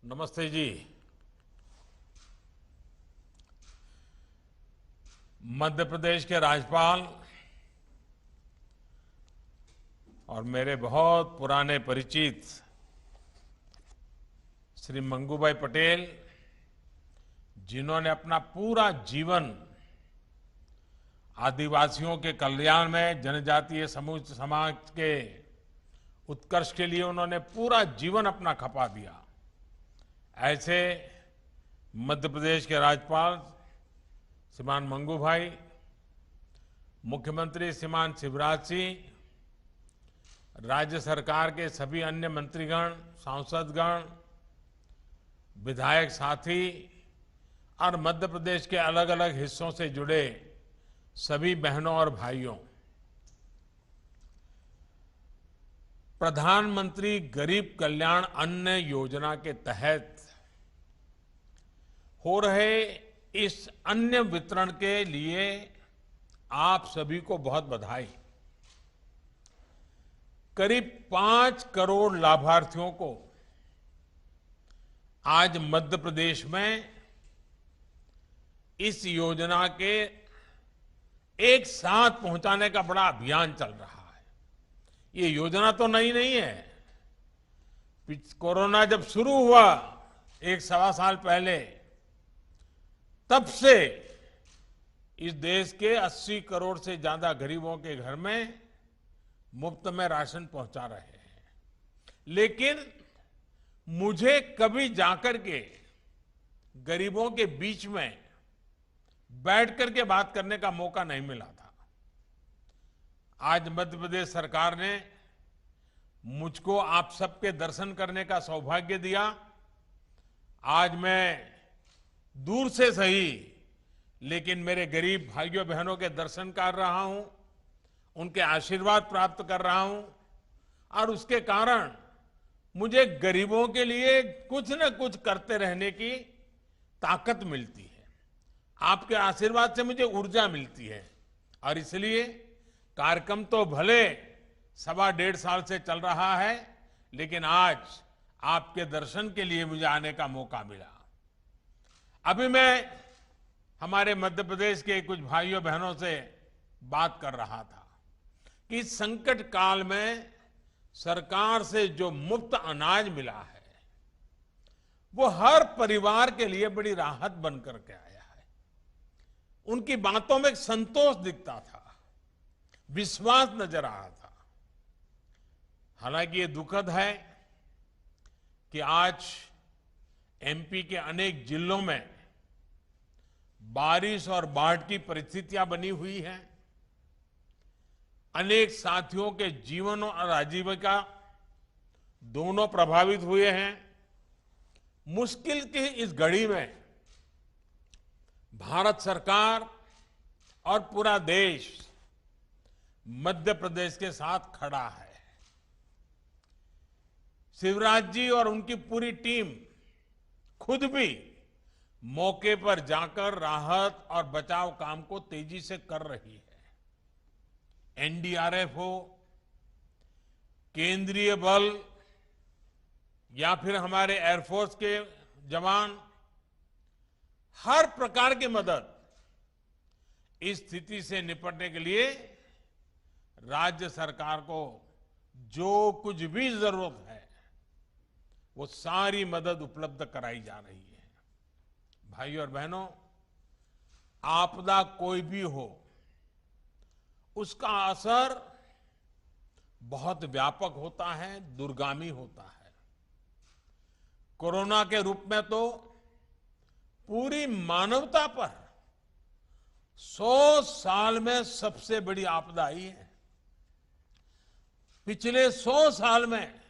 नमस्ते जी। मध्य प्रदेश के राज्यपाल और मेरे बहुत पुराने परिचित श्री मंगूभाई पटेल, जिन्होंने अपना पूरा जीवन आदिवासियों के कल्याण में, जनजातीय समूह समाज के उत्कर्ष के लिए उन्होंने पूरा जीवन अपना खपा दिया, ऐसे मध्य प्रदेश के राज्यपाल श्रीमान मंगूभाई, मुख्यमंत्री श्रीमान शिवराज सिंह, राज्य सरकार के सभी अन्य मंत्रीगण, सांसदगण, विधायक साथी और मध्य प्रदेश के अलग अलग हिस्सों से जुड़े सभी बहनों और भाइयों, प्रधानमंत्री गरीब कल्याण अन्न योजना के तहत हो रहे इस अन्न वितरण के लिए आप सभी को बहुत बधाई। करीब 5 करोड़ लाभार्थियों को आज मध्य प्रदेश में इस योजना के एक साथ पहुंचाने का बड़ा अभियान चल रहा है। ये योजना तो नई नहीं है। कोरोना जब शुरू हुआ 1-1.25 साल पहले, तब से इस देश के 80 करोड़ से ज्यादा गरीबों के घर में मुफ्त में राशन पहुंचा रहे हैं। लेकिन मुझे कभी जाकर के गरीबों के बीच में बैठ करके बात करने का मौका नहीं मिला था। आज मध्य प्रदेश सरकार ने मुझको आप सबके दर्शन करने का सौभाग्य दिया। आज मैं दूर से सही, लेकिन मेरे गरीब भाइयों बहनों के दर्शन कर रहा हूं, उनके आशीर्वाद प्राप्त कर रहा हूं और उसके कारण मुझे गरीबों के लिए कुछ न कुछ करते रहने की ताकत मिलती है। आपके आशीर्वाद से मुझे ऊर्जा मिलती है और इसलिए कार्यक्रम तो भले 1.25 साल से चल रहा है, लेकिन आज आपके दर्शन के लिए मुझे आने का मौका मिला। अभी मैं हमारे मध्य प्रदेश के कुछ भाइयों बहनों से बात कर रहा था कि इस संकट काल में सरकार से जो मुफ्त अनाज मिला है, वो हर परिवार के लिए बड़ी राहत बनकर के आया है। उनकी बातों में एक संतोष दिखता था, विश्वास नजर आ रहा था। हालांकि ये दुखद है कि आज एमपी के अनेक जिलों में बारिश और बाढ़ की परिस्थितियां बनी हुई हैं। अनेक साथियों के जीवन और आजीविका दोनों प्रभावित हुए हैं। मुश्किल की इस घड़ी में भारत सरकार और पूरा देश मध्य प्रदेश के साथ खड़ा है। शिवराज जी और उनकी पूरी टीम खुद भी मौके पर जाकर राहत और बचाव काम को तेजी से कर रही है। एनडीआरएफ हो, केंद्रीय बल या फिर हमारे एयरफोर्स के जवान, हर प्रकार की मदद इस स्थिति से निपटने के लिए राज्य सरकार को जो कुछ भी जरूरत है, वो सारी मदद उपलब्ध कराई जा रही है। भाइयों और बहनों, आपदा कोई भी हो, उसका असर बहुत व्यापक होता है, दूरगामी होता है। कोरोना के रूप में तो पूरी मानवता पर 100 साल में सबसे बड़ी आपदा आई है। पिछले 100 साल में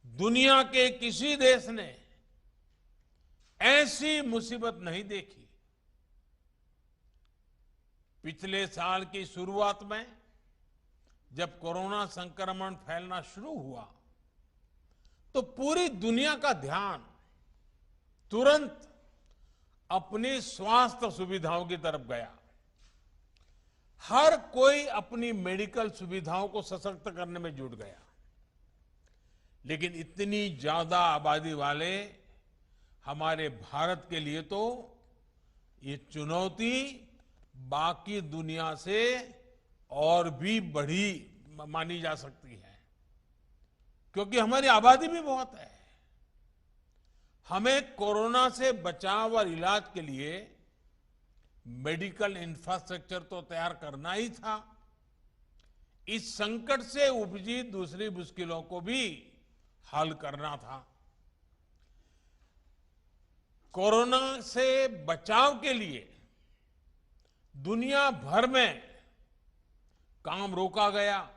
दुनिया के किसी देश ने ऐसी मुसीबत नहीं देखी। पिछले साल की शुरुआत में जब कोरोना संक्रमण फैलना शुरू हुआ, तो पूरी दुनिया का ध्यान तुरंत अपनी स्वास्थ्य सुविधाओं की तरफ गया। हर कोई अपनी मेडिकल सुविधाओं को सशक्त करने में जुट गया। लेकिन इतनी ज्यादा आबादी वाले हमारे भारत के लिए तो ये चुनौती बाकी दुनिया से और भी बड़ी मानी जा सकती है, क्योंकि हमारी आबादी भी बहुत है। हमें कोरोना से बचाव और इलाज के लिए मेडिकल इंफ्रास्ट्रक्चर तो तैयार करना ही था, इस संकट से उपजी दूसरी मुश्किलों को भी हल करना था। कोरोना से बचाव के लिए दुनिया भर में काम रोका गया,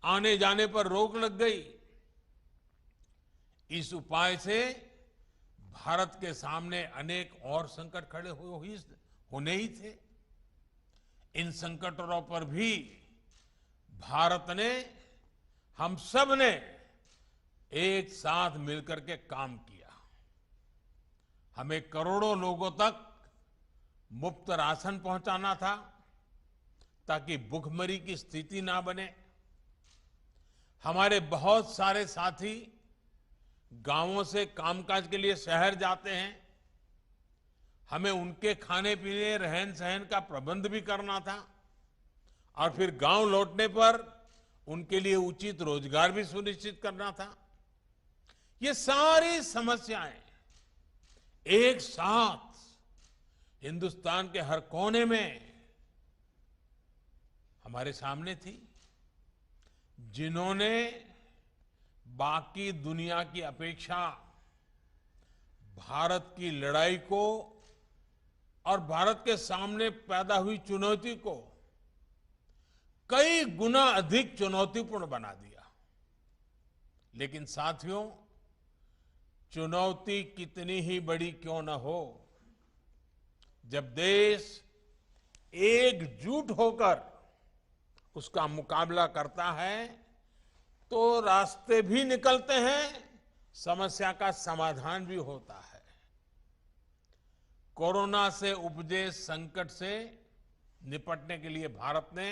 आने जाने पर रोक लग गई। इस उपाय से भारत के सामने अनेक और संकट खड़े होने ही थे। इन संकटों पर भी भारत ने, हम सब ने एक साथ मिलकर के काम किया। हमें करोड़ों लोगों तक मुफ्त राशन पहुंचाना था ताकि भूखमरी की स्थिति ना बने। हमारे बहुत सारे साथी गांवों से कामकाज के लिए शहर जाते हैं, हमें उनके खाने पीने रहन सहन का प्रबंध भी करना था और फिर गांव लौटने पर उनके लिए उचित रोजगार भी सुनिश्चित करना था। ये सारी समस्याएं एक साथ हिंदुस्तान के हर कोने में हमारे सामने थी, जिन्होंने बाकी दुनिया की अपेक्षा भारत की लड़ाई को और भारत के सामने पैदा हुई चुनौती को कई गुना अधिक चुनौतीपूर्ण बना दिया। लेकिन साथियों, चुनौती कितनी ही बड़ी क्यों न हो, जब देश एकजुट होकर उसका मुकाबला करता है तो रास्ते भी निकलते हैं, समस्या का समाधान भी होता है। कोरोना से उपजे संकट से निपटने के लिए भारत ने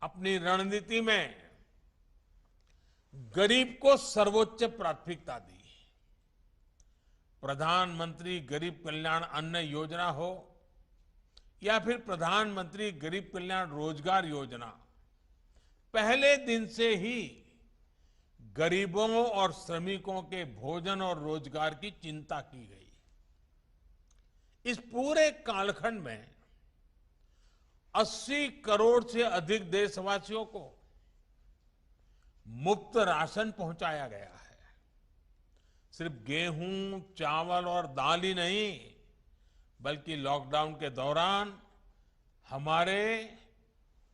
अपनी रणनीति में गरीब को सर्वोच्च प्राथमिकता दी। प्रधानमंत्री गरीब कल्याण अन्न योजना हो या फिर प्रधानमंत्री गरीब कल्याण रोजगार योजना, पहले दिन से ही गरीबों और श्रमिकों के भोजन और रोजगार की चिंता की गई। इस पूरे कालखंड में 80 करोड़ से अधिक देशवासियों को मुफ्त राशन पहुंचाया गया है। सिर्फ गेहूं, चावल और दाल ही नहीं, बल्कि लॉकडाउन के दौरान हमारे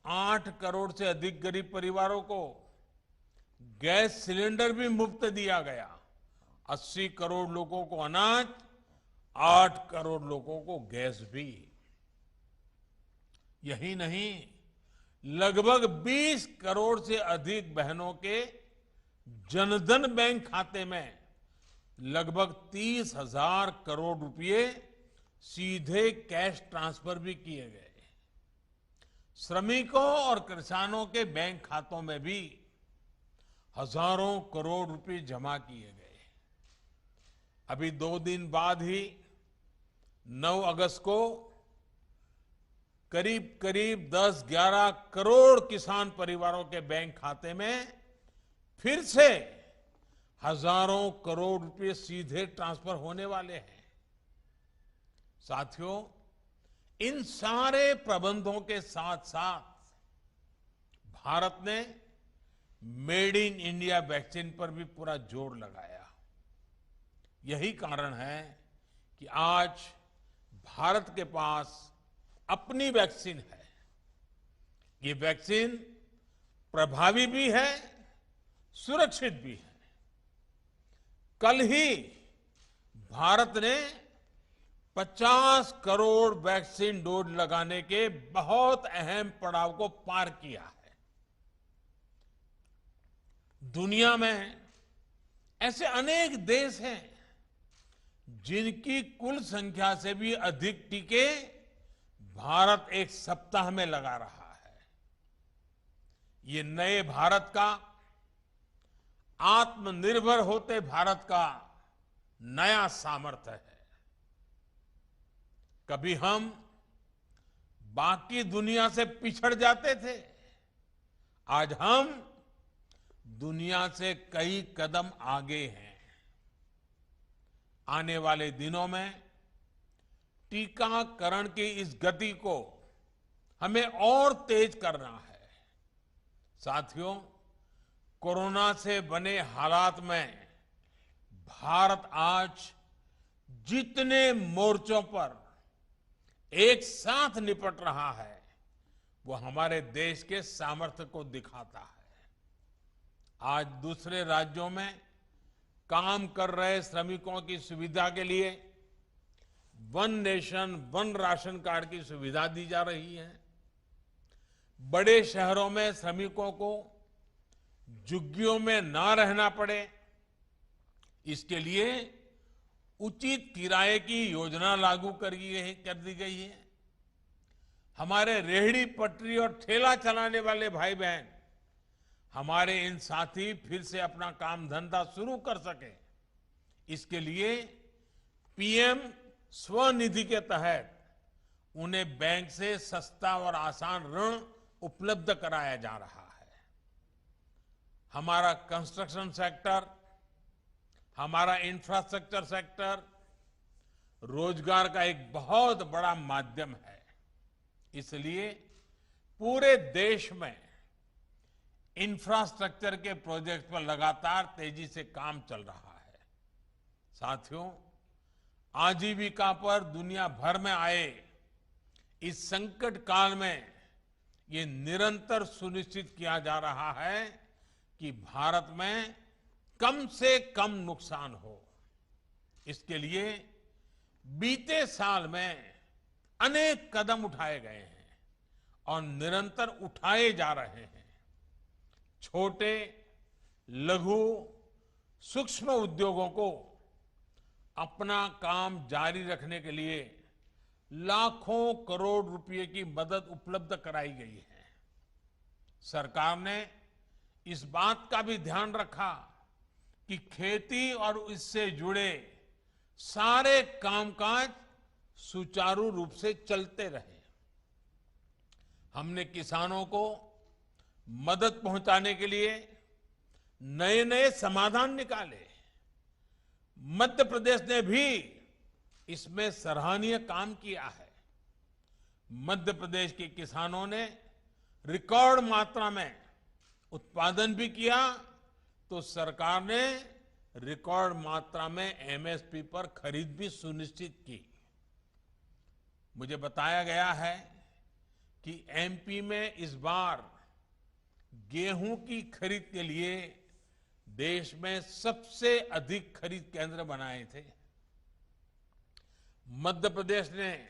8 करोड़ से अधिक गरीब परिवारों को गैस सिलेंडर भी मुफ्त दिया गया। 80 करोड़ लोगों को अनाज, 8 करोड़ लोगों को गैस भी। यही नहीं, लगभग 20 करोड़ से अधिक बहनों के जनधन बैंक खाते में लगभग 30,000 करोड़ रुपए सीधे कैश ट्रांसफर भी किए गए। श्रमिकों और किसानों के बैंक खातों में भी हजारों करोड़ रुपए जमा किए गए। अभी 2 दिन बाद ही 9 अगस्त को करीब करीब 10-11 करोड़ किसान परिवारों के बैंक खाते में फिर से हजारों करोड़ रुपए सीधे ट्रांसफर होने वाले हैं। साथियों, इन सारे प्रबंधों के साथ साथ भारत ने मेड इन इंडिया वैक्सीन पर भी पूरा जोर लगाया। यही कारण है कि आज भारत के पास अपनी वैक्सीन है। ये वैक्सीन प्रभावी भी है, सुरक्षित भी है। कल ही भारत ने 50 करोड़ वैक्सीन डोज लगाने के बहुत अहम पड़ाव को पार किया है। दुनिया में ऐसे अनेक देश हैं जिनकी कुल संख्या से भी अधिक टीके भारत एक सप्ताह में लगा रहा है। ये नए भारत का, आत्मनिर्भर होते भारत का नया सामर्थ्य है। कभी हम बाकी दुनिया से पिछड़ जाते थे, आज हम दुनिया से कई कदम आगे हैं। आने वाले दिनों में टीकाकरण की इस गति को हमें और तेज करना है। साथियों, कोरोना से बने हालात में भारत आज जितने मोर्चों पर एक साथ निपट रहा है, वो हमारे देश के सामर्थ्य को दिखाता है। आज दूसरे राज्यों में काम कर रहे श्रमिकों की सुविधा के लिए one nation one ration card की सुविधा दी जा रही है। बड़े शहरों में श्रमिकों को झुग्गियों में ना रहना पड़े, इसके लिए उचित किराए की योजना लागू कर दी गई है। हमारे रेहड़ी पटरी और ठेला चलाने वाले भाई बहन, हमारे इन साथी फिर से अपना काम धंधा शुरू कर सके, इसके लिए पीएम स्वनिधि के तहत उन्हें बैंक से सस्ता और आसान ऋण उपलब्ध कराया जा रहा है। हमारा कंस्ट्रक्शन सेक्टर, हमारा इंफ्रास्ट्रक्चर सेक्टर रोजगार का एक बहुत बड़ा माध्यम है। इसलिए पूरे देश में इंफ्रास्ट्रक्चर के प्रोजेक्ट पर लगातार तेजी से काम चल रहा है। साथियों, आजीविका पर दुनिया भर में आए इस संकट काल में ये निरंतर सुनिश्चित किया जा रहा है कि भारत में कम से कम नुकसान हो। इसके लिए बीते साल में अनेक कदम उठाए गए हैं और निरंतर उठाए जा रहे हैं। छोटे, लघु, सूक्ष्म उद्योगों को अपना काम जारी रखने के लिए लाखों करोड़ रुपए की मदद उपलब्ध कराई गई है। सरकार ने इस बात का भी ध्यान रखा कि खेती और इससे जुड़े सारे कामकाज सुचारू रूप से चलते रहे। हमने किसानों को मदद पहुंचाने के लिए नए नए समाधान निकाले। मध्य प्रदेश ने भी इसमें सराहनीय काम किया है। मध्य प्रदेश के किसानों ने रिकॉर्ड मात्रा में उत्पादन भी किया, तो सरकार ने रिकॉर्ड मात्रा में एमएसपी पर खरीद भी सुनिश्चित की। मुझे बताया गया है कि एमपी में इस बार गेहूं की खरीद के लिए देश में सबसे अधिक खरीद केंद्र बनाए थे। मध्य प्रदेश ने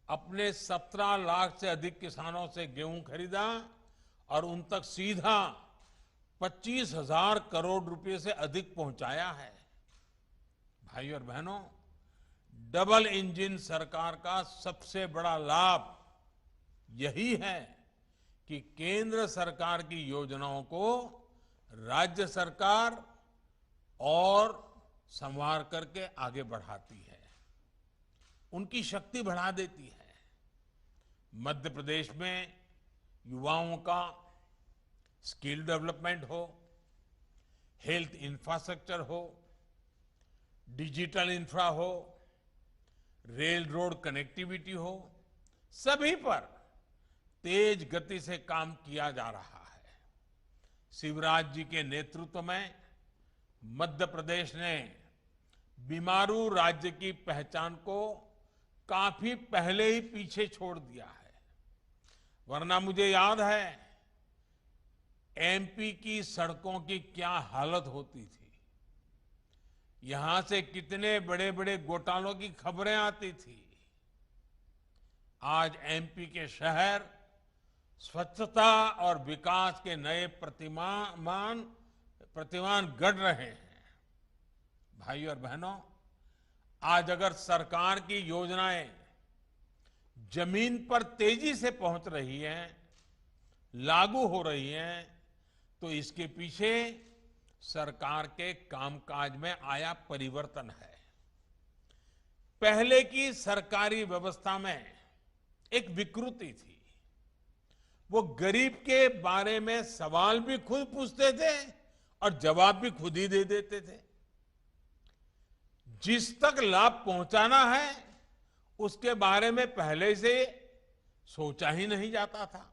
अपने 17 लाख से अधिक किसानों से गेहूं खरीदा और उन तक सीधा 25,000 करोड़ रुपए से अधिक पहुंचाया है। भाइयों और बहनों, डबल इंजन सरकार का सबसे बड़ा लाभ यही है कि केंद्र सरकार की योजनाओं को राज्य सरकार और संवार करके आगे बढ़ाती है, उनकी शक्ति बढ़ा देती है। मध्य प्रदेश में युवाओं का स्किल डेवलपमेंट हो, हेल्थ इंफ्रास्ट्रक्चर हो, डिजिटल इंफ्रा हो, रेल रोड कनेक्टिविटी हो, सभी पर तेज गति से काम किया जा रहा है। शिवराज जी के नेतृत्व में मध्य प्रदेश ने बीमारू राज्य की पहचान को काफी पहले ही पीछे छोड़ दिया है। वरना मुझे याद है एमपी की सड़कों की क्या हालत होती थी। यहां से कितने बड़े बड़े घोटालों की खबरें आती थी। आज एमपी के शहर स्वच्छता और विकास के नए प्रतिमान गढ़ रहे हैं। भाइयों और बहनों, आज अगर सरकार की योजनाएं जमीन पर तेजी से पहुंच रही हैं, लागू हो रही हैं, तो इसके पीछे सरकार के कामकाज में आया परिवर्तन है। पहले की सरकारी व्यवस्था में एक विकृति थी। वो गरीब के बारे में सवाल भी खुद पूछते थे और जवाब भी खुद ही दे देते थे। जिस तक लाभ पहुंचाना है उसके बारे में पहले से सोचा ही नहीं जाता था।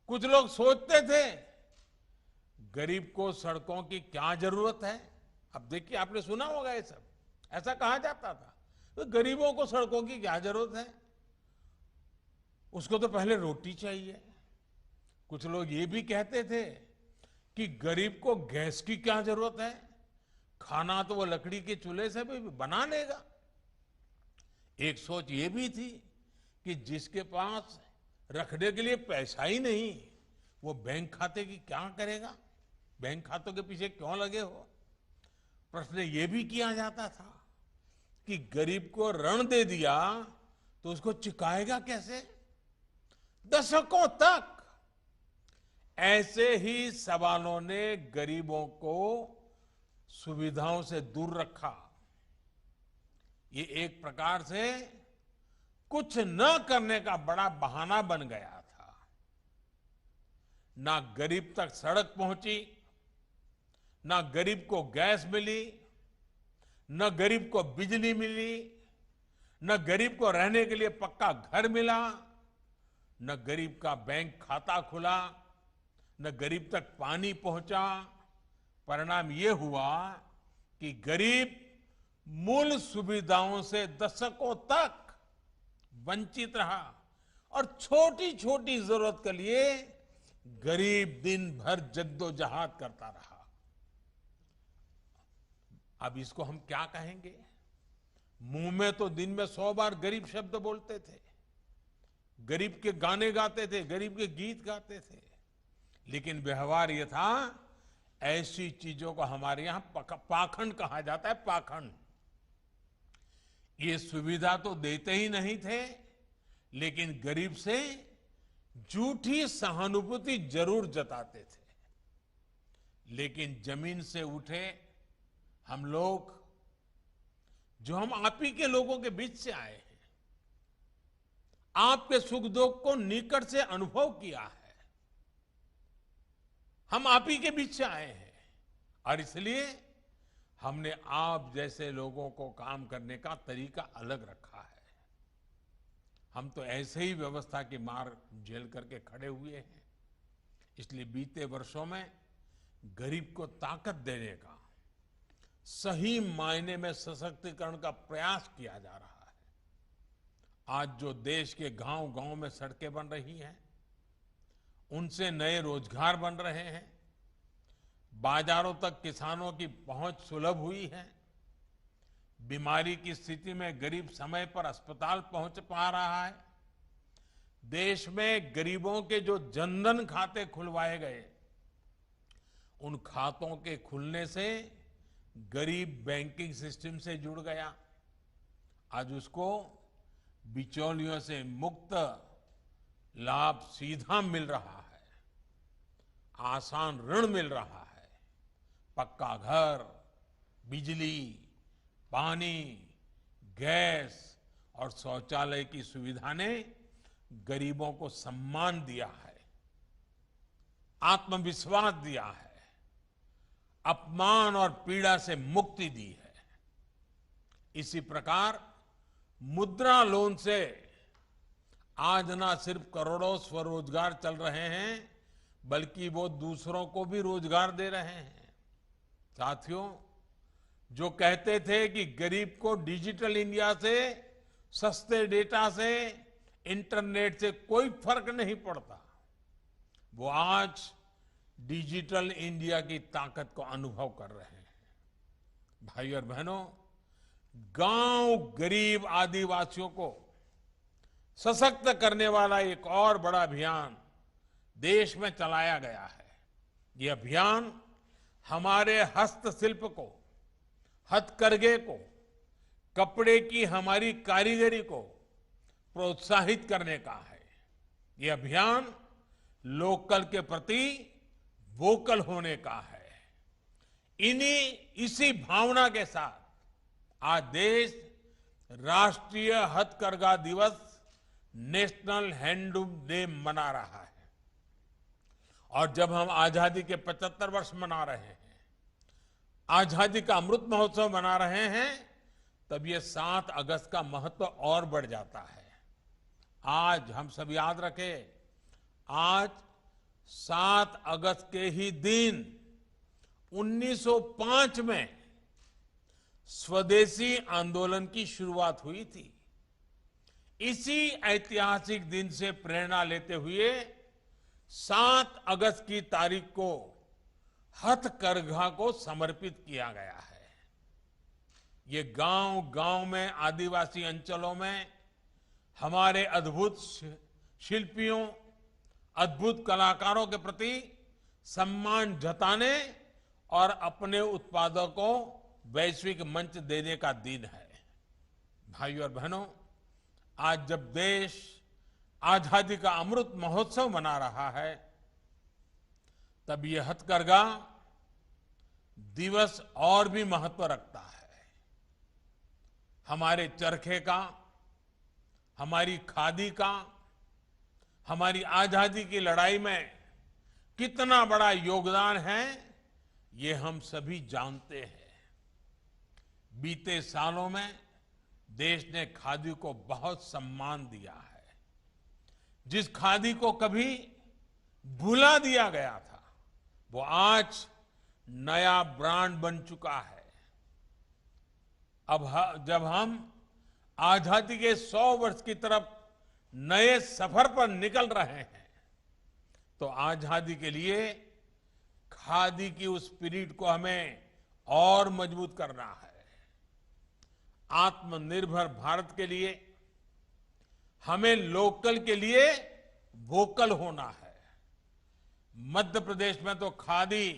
कुछ लोग सोचते थे गरीब को सड़कों की क्या जरूरत है। अब देखिए, आपने सुना होगा ये सब, ऐसा कहा जाता था तो गरीबों को सड़कों की क्या जरूरत है, उसको तो पहले रोटी चाहिए। कुछ लोग ये भी कहते थे कि गरीब को गैस की क्या जरूरत है, खाना तो वो लकड़ी के चूल्हे से भी बना लेगा। एक सोच ये भी थी कि जिसके पास रखने के लिए पैसा ही नहीं वो बैंक खाते की क्या करेगा, बैंक खातों के पीछे क्यों लगे हो। प्रश्न ये भी किया जाता था कि गरीब को ऋण दे दिया तो उसको चुकाएगा कैसे। दशकों तक ऐसे ही सवालों ने गरीबों को सुविधाओं से दूर रखा। ये एक प्रकार से कुछ न करने का बड़ा बहाना बन गया था। ना गरीब तक सड़क पहुंची, ना गरीब को गैस मिली, न गरीब को बिजली मिली, न गरीब को रहने के लिए पक्का घर मिला, न गरीब का बैंक खाता खुला, न गरीब तक पानी पहुंचा। परिणाम ये हुआ कि गरीब मूल सुविधाओं से दशकों तक वंचित रहा और छोटी छोटी जरूरत के लिए गरीब दिन भर जद्दोजहद करता रहा। अब इसको हम क्या कहेंगे। मुंह में तो दिन में 100 बार गरीब शब्द बोलते थे, गरीब के गाने गाते थे, गरीब के गीत गाते थे, लेकिन व्यवहार ये था, ऐसी चीजों को हमारे यहां पाखंड कहा जाता है। पाखंड। ये सुविधा तो देते ही नहीं थे, लेकिन गरीब से झूठी सहानुभूति जरूर जताते थे। लेकिन जमीन से उठे हम लोग, जो हम आप ही के लोगों के बीच से आए हैं, आपके सुख दुख को निकट से अनुभव किया है, हम आप ही के बीच से आए हैं और इसलिए हमने आप जैसे लोगों को काम करने का तरीका अलग रखा है। हम तो ऐसे ही व्यवस्था की मार झेल करके खड़े हुए हैं। इसलिए बीते वर्षों में गरीब को ताकत देने का, सही मायने में सशक्तिकरण का प्रयास किया जा रहा है। आज जो देश के गांव-गांव में सड़कें बन रही हैं, उनसे नए रोजगार बन रहे हैं, बाजारों तक किसानों की पहुंच सुलभ हुई है, बीमारी की स्थिति में गरीब समय पर अस्पताल पहुंच पा रहा है। देश में गरीबों के जो जनधन खाते खुलवाए गए, उन खातों के खुलने से गरीब बैंकिंग सिस्टम से जुड़ गया। आज उसको बिचौलियों से मुक्त लाभ सीधा मिल रहा है, आसान ऋण मिल रहा है, पक्का घर, बिजली, पानी, गैस और शौचालय की सुविधा ने गरीबों को सम्मान दिया है, आत्मविश्वास दिया है, अपमान और पीड़ा से मुक्ति दी है। इसी प्रकार मुद्रा लोन से आज ना सिर्फ करोड़ों स्वरोजगार चल रहे हैं, बल्कि वो दूसरों को भी रोजगार दे रहे हैं। साथियों, जो कहते थे कि गरीब को डिजिटल इंडिया से, सस्ते डेटा से, इंटरनेट से कोई फर्क नहीं पड़ता, वो आज डिजिटल इंडिया की ताकत को अनुभव कर रहे हैं। भाई और बहनों, गांव गरीब आदिवासियों को सशक्त करने वाला एक और बड़ा अभियान देश में चलाया गया है। ये अभियान हमारे हस्तशिल्प को, हथकरघे को, कपड़े की हमारी कारीगरी को प्रोत्साहित करने का है। ये अभियान लोकल के प्रति वोकल होने का है। इसी भावना के साथ आज देश राष्ट्रीय हथकरघा दिवस, नेशनल हैंडलूम डे मना रहा है। और जब हम आजादी के 75 वर्ष मना रहे हैं, आजादी का अमृत महोत्सव मना रहे हैं, तब ये 7 अगस्त का महत्व और बढ़ जाता है। आज हम सब याद रखें, आज 7 अगस्त के ही दिन 1905 में स्वदेशी आंदोलन की शुरुआत हुई थी। इसी ऐतिहासिक दिन से प्रेरणा लेते हुए 7 अगस्त की तारीख को हथकरघा को समर्पित किया गया है। ये गांव-गांव में, आदिवासी अंचलों में हमारे अद्भुत शिल्पियों, अद्भुत कलाकारों के प्रति सम्मान जताने और अपने उत्पादों को वैश्विक मंच देने का दिन है। भाइयों और बहनों, आज जब देश आजादी का अमृत महोत्सव मना रहा है, तब यह हथकरघा दिवस और भी महत्व रखता है। हमारे चरखे का, हमारी खादी का, हमारी आजादी की लड़ाई में कितना बड़ा योगदान है, ये हम सभी जानते हैं। बीते सालों में देश ने खादी को बहुत सम्मान दिया है। जिस खादी को कभी भुला दिया गया था, वो आज नया ब्रांड बन चुका है। अब जब हम आजादी के 100 वर्ष की तरफ नए सफर पर निकल रहे हैं, तो आजादी के लिए खादी की उस स्पिरिट को हमें और मजबूत करना है। आत्मनिर्भर भारत के लिए हमें लोकल के लिए वोकल होना है। मध्य प्रदेश में तो खादी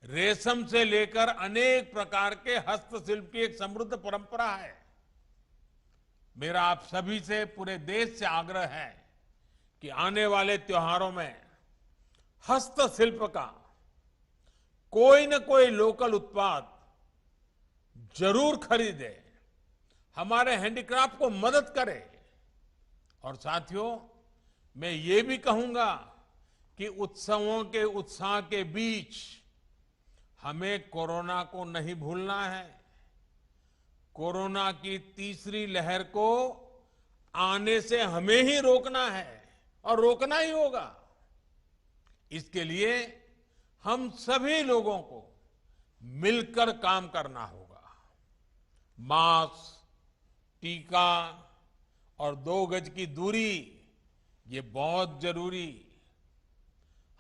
रेशम से लेकर अनेक प्रकार के हस्तशिल्प की एक समृद्ध परंपरा है। मेरा आप सभी से, पूरे देश से आग्रह है कि आने वाले त्योहारों में हस्तशिल्प का कोई न कोई लोकल उत्पाद जरूर खरीदे, हमारे हैंडीक्राफ्ट को मदद करे। और साथियों, मैं ये भी कहूंगा कि उत्सवों के उत्साह के बीच हमें कोरोना को नहीं भूलना है। कोरोना की तीसरी लहर को आने से हमें ही रोकना है और रोकना ही होगा। इसके लिए हम सभी लोगों को मिलकर काम करना होगा। मास्क, टीका और 2 गज की दूरी, ये बहुत जरूरी।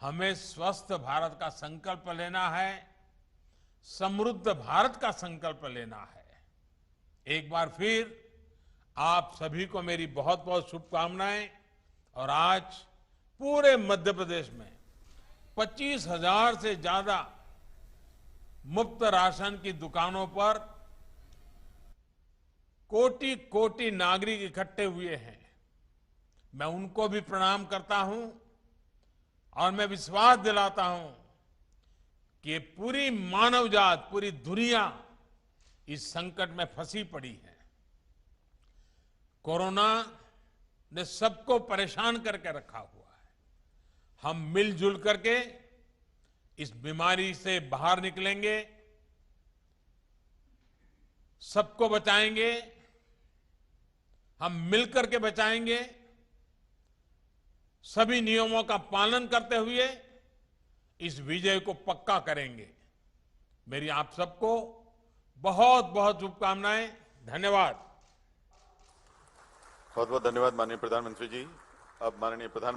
हमें स्वस्थ भारत का संकल्प लेना है, समृद्ध भारत का संकल्प लेना है। एक बार फिर आप सभी को मेरी बहुत बहुत शुभकामनाएं। और आज पूरे मध्य प्रदेश में 25,000 से ज्यादा मुफ्त राशन की दुकानों पर कोटि कोटि नागरिक इकट्ठे हुए हैं। मैं उनको भी प्रणाम करता हूं और मैं विश्वास दिलाता हूं कि पूरी मानव जात, पूरी दुनिया इस संकट में फंसी पड़ी है। कोरोना ने सबको परेशान करके रखा हुआ है। हम मिलजुल करके इस बीमारी से बाहर निकलेंगे, सबको बचाएंगे, हम मिलकर के बचाएंगे। सभी नियमों का पालन करते हुए इस विजय को पक्का करेंगे। मेरी आप सबको बहुत बहुत शुभकामनाएं। धन्यवाद। बहुत बहुत धन्यवाद माननीय प्रधानमंत्री जी। अब माननीय प्रधानमंत्री